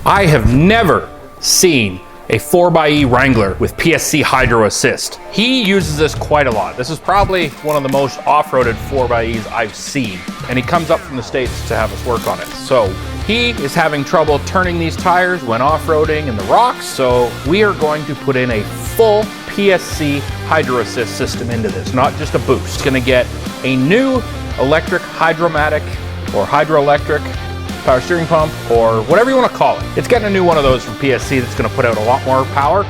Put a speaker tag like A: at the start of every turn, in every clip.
A: I have never seen a 4xe Wrangler with PSC Hydro Assist. He uses this quite a lot. This is probably one of the most off-roaded 4xes I've seen, and he comes up from the States to have us work on it. So he is having trouble turning these tires when off-roading in the rocks, so we are going to put in a full PSC Hydro Assist system into this, not just a boost. It's gonna get a new electric hydromatic or hydroelectric power steering pump, or whatever you want to call it. It's getting a new one of those from PSC that's going to put out a lot more power,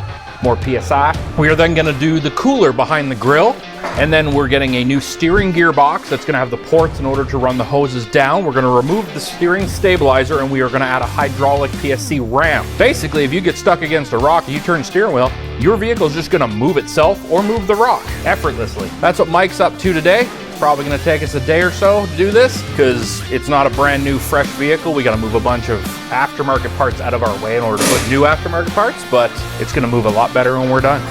A: more PSI. We are then going to do the cooler behind the grill, and then we're getting a new steering gearbox that's going to have the ports in order to run the hoses down. We're going to remove the steering stabilizer, and we are going to add a hydraulic PSC ram. Basically, if you get stuck against a rock and you turn the steering wheel, your vehicle is just going to move itself or move the rock effortlessly. That's what Mike's up to today. Probably going to take us a day or so to do this because it's not a brand new fresh vehicle. We got to move a bunch of aftermarket parts out of our way in order to put new aftermarket parts, but it's going to move a lot better when we're done.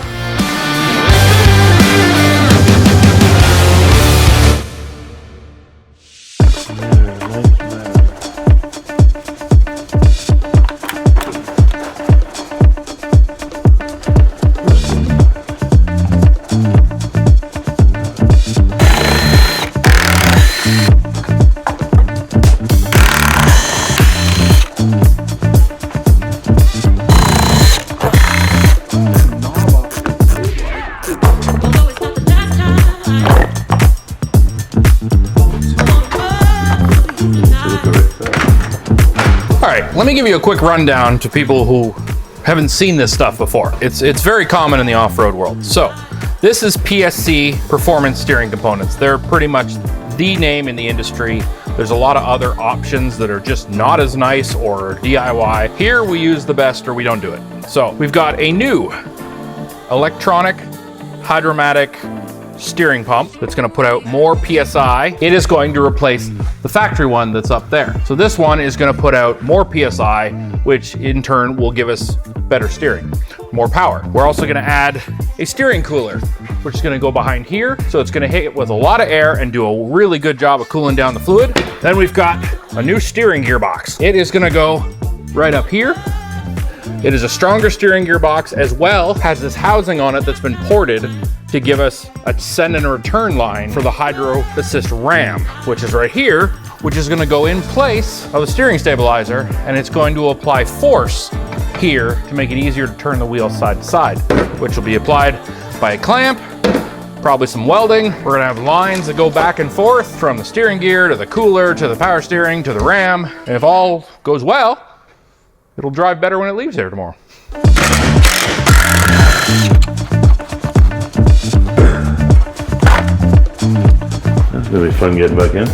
A: Let me give you a quick rundown to people who haven't seen this stuff before. It's very common in the off-road world. So this is PSC performance steering components. They're pretty much the name in the industry. There's a lot of other options that are just not as nice or DIY. Here we use the best or we don't do it. So we've got a new electronic hydromatic steering pump that's going to put out more PSI. It is going to replace the factory one that's up there. So this one is going to put out more PSI, which in turn will give us better steering, more power. We're also going to add a steering cooler, which is going to go behind here. So it's going to hit it with a lot of air and do a really good job of cooling down the fluid. Then we've got a new steering gearbox. It is going to go right up here. It is a stronger steering gearbox, as well has this housing on it that's been ported to give us a send and return line for the Hydro Assist ram, which is right here, which is going to go in place of the steering stabilizer, and it's going to apply force here to make it easier to turn the wheel side to side, which will be applied by a clamp, probably some welding. We're going to have lines that go back and forth from the steering gear to the cooler to the power steering to the ram, and if all goes well, it'll drive better when it leaves there tomorrow.
B: That's gonna be fun getting back in.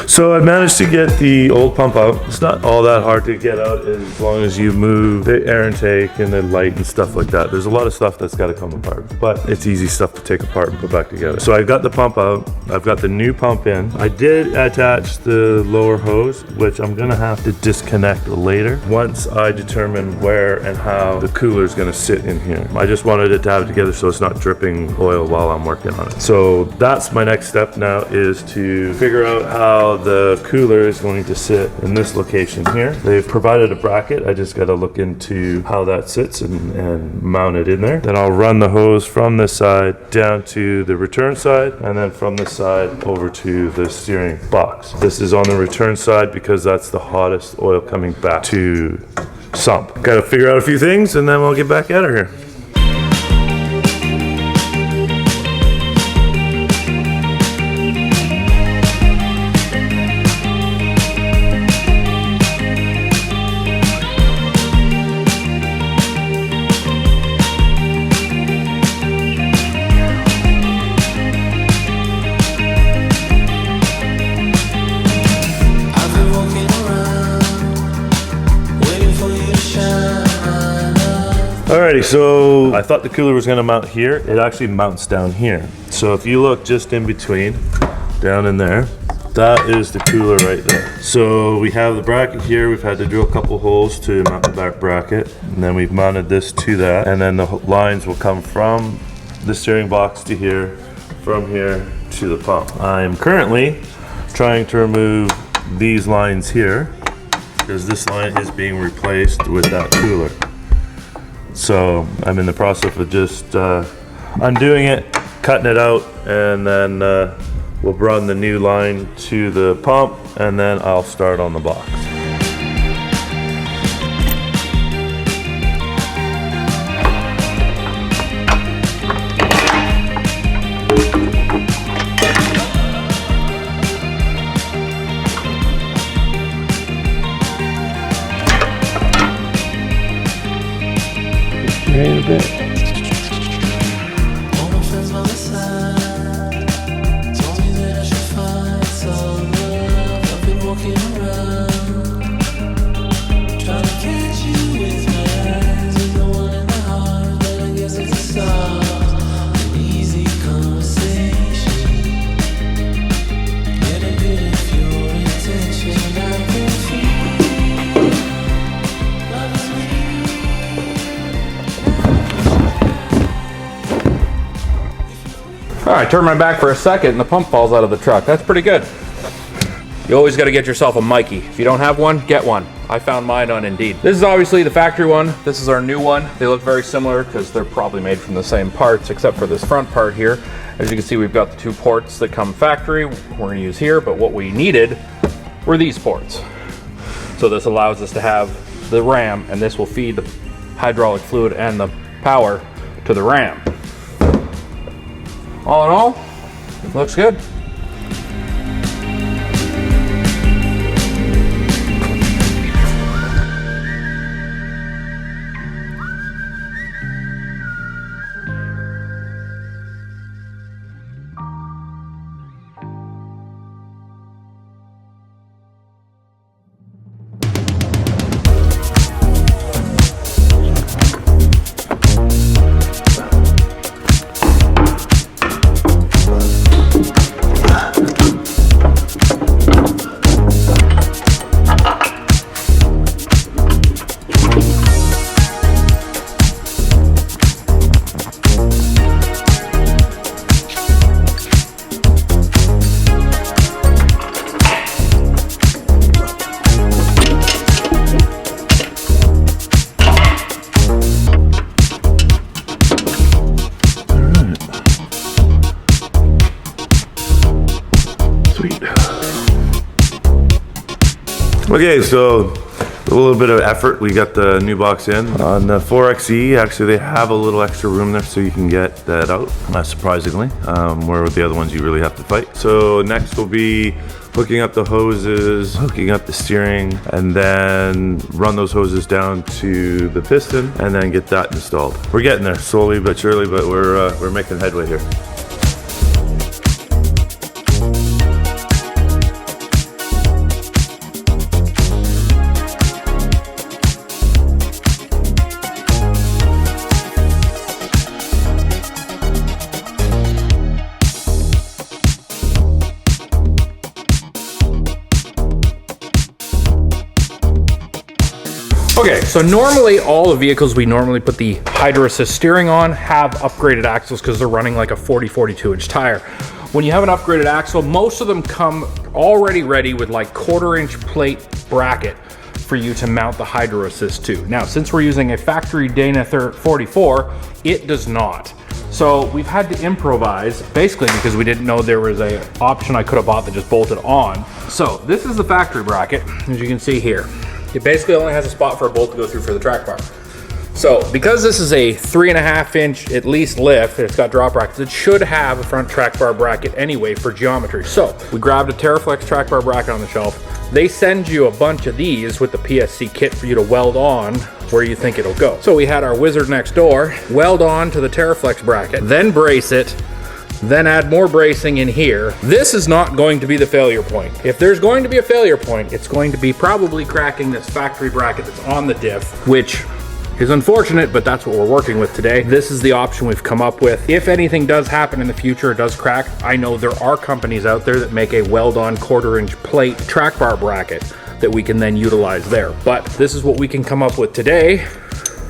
B: So I managed to get the old pump out. It's not all that hard to get out as long as you move the air intake and the light and stuff like that. There's a lot of stuff that's got to come apart, but it's easy stuff to take apart and put back together. So I got the pump out. I've got the new pump in. I did attach the lower hose, which I'm gonna have to disconnect later once I determine where and how the cooler is gonna sit in here. I just wanted it to have it together so it's not dripping oil while I'm working on it. So that's my next step now, is to figure out how the cooler is going to sit in this location here. They've provided a bracket. I just got to look into how that sits and mount it in there. Then I'll run the hose from this side down to the return side, and then from this side over to the steering box. This is on the return side because that's the hottest oil coming back to sump. Got to figure out a few things and then we'll get back at her here. Alrighty, so I thought the cooler was gonna mount here. It actually mounts down here. So if you look just in between, down in there, that is the cooler right there. So we have the bracket here. We've had to drill a couple holes to mount the back bracket. And then we've mounted this to that. And then the lines will come from the steering box to here, from here to the pump. I am currently trying to remove these lines here because this line is being replaced with that cooler. So I'm in the process of just undoing it, cutting it out, and then we'll run the new line to the pump, and then I'll start on the box. Drain a bit.
A: All right, turn my back for a second and the pump falls out of the truck. That's pretty good. You always got to get yourself a Mikey. If you don't have one, get one. I found mine on Indeed. This is obviously the factory one. This is our new one. They look very similar because they're probably made from the same parts except for this front part here. As you can see, we've got the two ports that come factory we're going to use here, but what we needed were these ports. So this allows us to have the ram, and this will feed the hydraulic fluid and the power to the ram. All in all, looks good.
B: Okay, so a little bit of effort. We got the new box in. On the 4xe, actually they have a little extra room there so you can get that out, not surprisingly, where with the other ones you really have to fight. So next will be hooking up the hoses, hooking up the steering, and then run those hoses down to the piston and then get that installed. We're getting there slowly but surely, but we're making headway here.
A: Okay, so normally all the vehicles we normally put the Hydro Assist steering on have upgraded axles because they're running like a 40-42 inch tire. When you have an upgraded axle, most of them come already ready with like 1/4 inch plate bracket for you to mount the Hydro Assist to. Now, since we're using a factory Dana 44, it does not. So we've had to improvise, basically because we didn't know there was an option I could have bought that just bolted on. So this is the factory bracket, as you can see here. It basically only has a spot for a bolt to go through for the track bar. So because this is a 3.5 inch at least lift, it's got drop brackets, it should have a front track bar bracket anyway for geometry. So we grabbed a TerraFlex track bar bracket on the shelf. They send you a bunch of these with the PSC kit for you to weld on where you think it'll go. So we had our wizard next door weld on to the TerraFlex bracket, then brace it, then add more bracing in here. This is not going to be the failure point. If there's going to be a failure point, it's going to be probably cracking this factory bracket that's on the diff, which is unfortunate, but that's what we're working with today. This is the option we've come up with. If anything does happen in the future, it does crack, I know there are companies out there that make a weld-on 1/4-inch plate track bar bracket that we can then utilize there. But this is what we can come up with today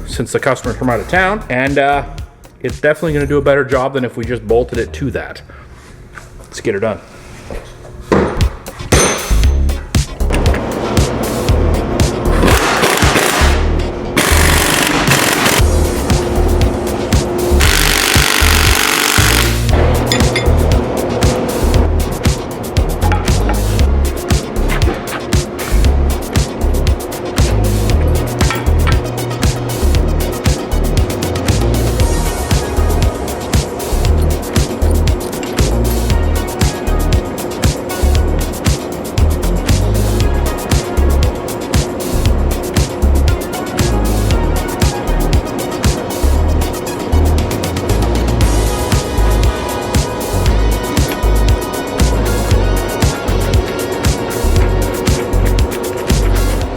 A: since the customer's from out of town, and it's definitely gonna do a better job than if we just bolted it to that. Let's get her done.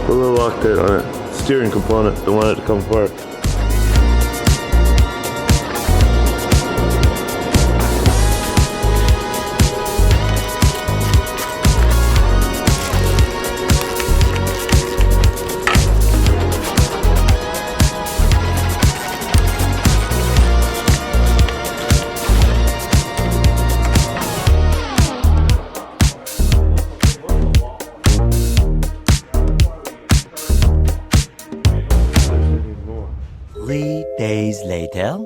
B: A little Loctite on it. Steering component, don't want it to come apart.
C: Days later.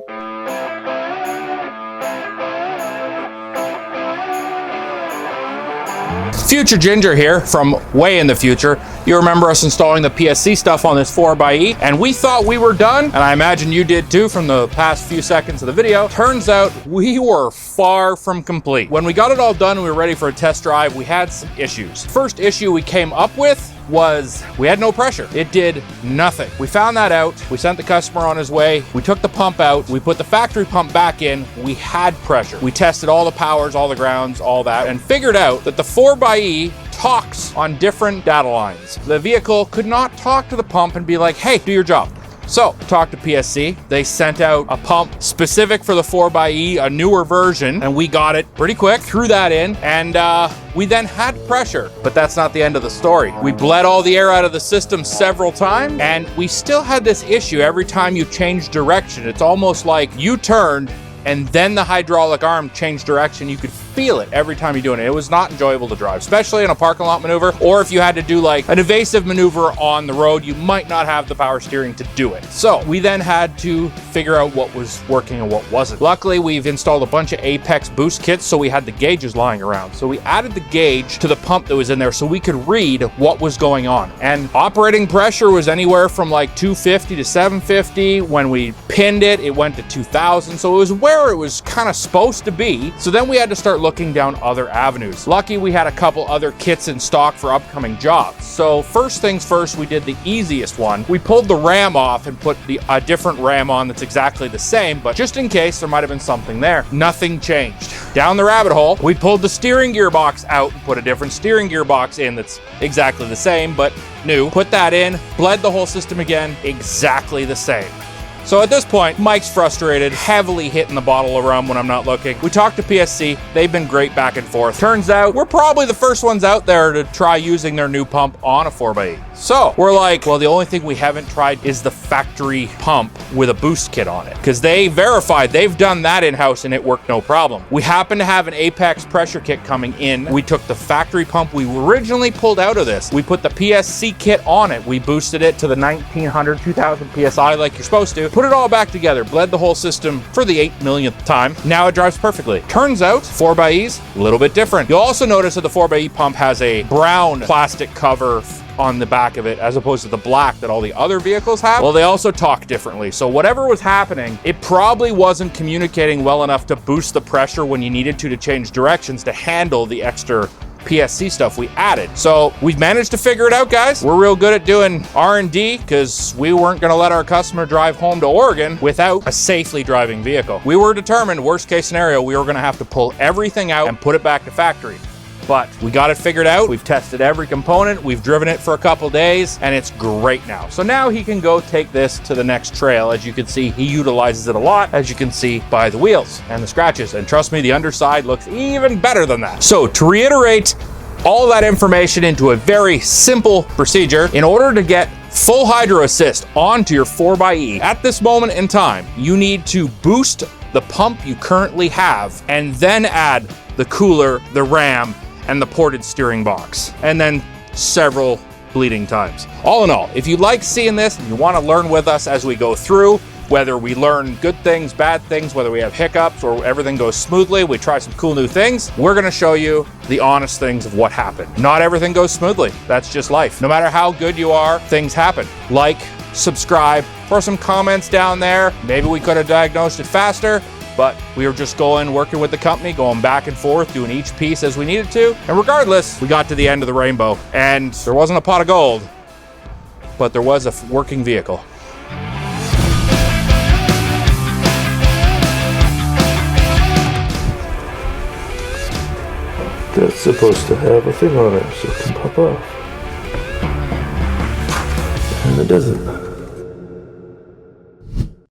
A: Future Ginger here from way in the future. You remember us installing the PSC stuff on this 4xe, and we thought we were done, and I imagine you did too from the past few seconds of the video. Turns out we were far from complete. When we got it all done and we were ready for a test drive, we had some issues. First issue we came up with was we had no pressure. It did nothing. We found that out. We sent the customer on his way. We took the pump out. We put the factory pump back in. We had pressure. We tested all the powers, all the grounds, all that, and figured out that the 4xe talks on different data lines. The vehicle could not talk to the pump and be like, hey, do your job. So, talked to PSC. They sent out a pump specific for the 4xe, a newer version, and we got it pretty quick, threw that in, and we then had pressure. But that's not the end of the story. We bled all the air out of the system several times, and we still had this issue every time you change direction. It's almost like you turned and then the hydraulic arm changed direction. You could feel it every time you're doing it. It was not enjoyable to drive, especially in a parking lot maneuver, or if you had to do like an evasive maneuver on the road, you might not have the power steering to do it. So we then had to figure out what was working and what wasn't. Luckily, we've installed a bunch of Apex boost kits, so we had the gauges lying around. So we added the gauge to the pump that was in there so we could read what was going on. And operating pressure was anywhere from like 250 to 750. When we pinned it, it went to 2000. So it was where it was kind of supposed to be. So then we had to start looking down other avenues. Lucky we had a couple other kits in stock for upcoming jobs. So first things first, we did the easiest one. We pulled the ram off and put a different ram on that's exactly the same, but just in case there might have been something there. Nothing changed. Down the rabbit hole, we pulled the steering gearbox out and put a different steering gearbox in that's exactly the same, but new. Put that in, bled the whole system again, exactly the same. So at this point, Mike's frustrated, heavily hitting the bottle of rum when I'm not looking. We talked to PSC. They've been great back and forth. Turns out we're probably the first ones out there to try using their new pump on a 4xe. So we're like, well, the only thing we haven't tried is the factory pump with a boost kit on it, because they verified they've done that in-house and it worked no problem. We happen to have an Apex pressure kit coming in. We took the factory pump we originally pulled out of this. We put the PSC kit on it. We boosted it to the 1900, 2000 PSI like you're supposed to. Put it all back together, bled the whole system for the 8 millionth time. Now it drives perfectly. Turns out 4xe's a little bit different. You'll also notice that the 4xe pump has a brown plastic cover on the back of it as opposed to the black that all the other vehicles have. Well, they also talk differently. So whatever was happening, it probably wasn't communicating well enough to boost the pressure when you needed to change directions to handle the extra PSC stuff we added. So we've managed to figure it out, guys. We're real good at doing R&D because we weren't going to let our customer drive home to Oregon without a safely driving vehicle. We were determined, worst case scenario, we were going to have to pull everything out and put it back to factory. but we got it figured out. We've tested every component. We've driven it for a couple days, and it's great now. So now he can go take this to the next trail. As you can see, he utilizes it a lot, as you can see by the wheels and the scratches. And trust me, the underside looks even better than that. So to reiterate all that information into a very simple procedure, in order to get full hydro assist onto your 4xe, at this moment in time, you need to boost the pump you currently have and then add the cooler, the ram, and the ported steering box, and then several bleeding times. All in all, if you like seeing this and you want to learn with us as we go through, whether we learn good things, bad things, whether we have hiccups or everything goes smoothly, we try some cool new things, we're going to show you the honest things of what happened. Not everything goes smoothly. That's just life. No matter how good you are, things happen. Like, subscribe, throw some comments down there. Maybe we could have diagnosed it faster, but we were just working with the company, going back and forth, doing each piece as we needed to. And regardless, we got to the end of the rainbow, and there wasn't a pot of gold, but there was a working vehicle.
B: That's supposed to have a thing on it so it can pop off. And it doesn't.